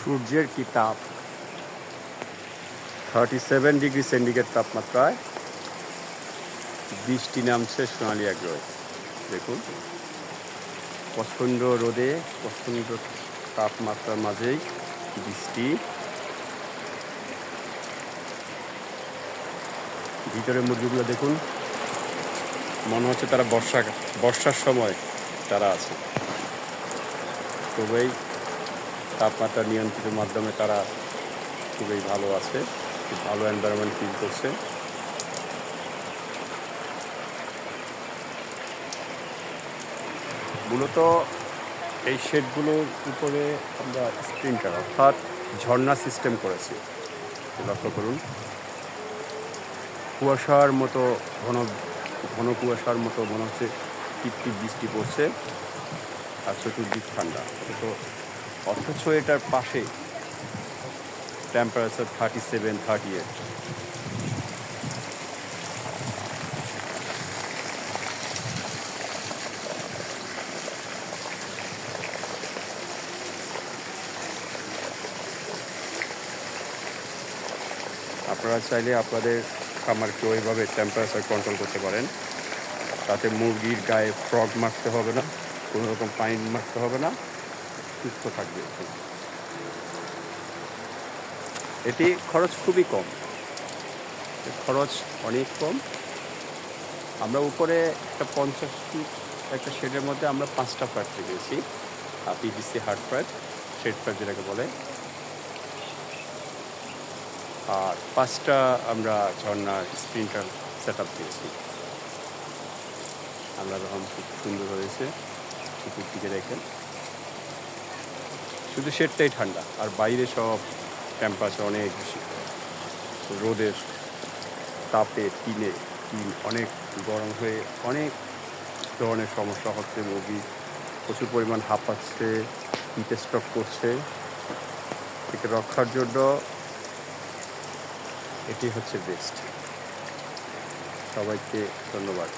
সূর্যের কি তাপ! 37 ডিগ্রি সেন্টিগ্রেড তাপমাত্রায় বৃষ্টি নামছে সোনালী এগ্রোয়। দেখুন, প্রচণ্ড রোদে, প্রচণ্ড তাপমাত্রার মাঝেই বৃষ্টি। ভিতরে মুরগিগুলো দেখুন, মনে হচ্ছে তারা বর্ষার সময় তারা আছে। খুবই তাপমাত্রা নিয়ন্ত্রিত মাধ্যমে তারা খুবই ভালো আছে, খুব ভালো এনভায়রনমেন্ট ফিল করছে। মূলত এই শেডগুলোর উপরে আমরা স্প্রিংক্লার অর্থাৎ ঝর্ণা সিস্টেম করেছি। লক্ষ্য করুন, কুয়াশার মতো ঘন ঘন কুয়াশার মতো মনে হচ্ছে টিপটিপ বৃষ্টি পড়ছে, আর চতুর্দিক ঠান্ডা। তো অথচ এটার পাশে টেম্পারেচার 37-38। আপনারা চাইলে আপনাদের খামারকে ওইভাবে টেম্পারেচার কন্ট্রোল করতে পারেন। তাতে মুরগির গায়ে ফ্রগ মারতে হবে না, কোনো রকম পানি মারতে হবে না, সুস্থ থাকবে। এটি খরচ খুবই কম, খরচ অনেক কম। আমরা উপরে একটা 50 ফিট একটা শেডের মধ্যে আমরা 5টা ফ্ল্যাট রেখেছি, PVC hard flat, shade flat যেটাকে বলে। আর 5টা আমরা ঝর্ণা স্প্রিংক্লার সেট আপ দিয়েছি। আমরা যখন খুব সুন্দর হয়েছে চতুর্দিকে দেখেন, শুধু শেডটাই ঠান্ডা, আর বাইরে সব টেম্পারেচার অনেক বেশি। রোদের তাপে টিন অনেক গরম হয়ে অনেক ধরনের সমস্যা হচ্ছে। মুরগি প্রচুর পরিমাণ হাঁপাচ্ছে, হিট স্ট্রোক করছে। একে রক্ষার জন্য এটি হচ্ছে বেস্ট। সবাইকে ধন্যবাদ।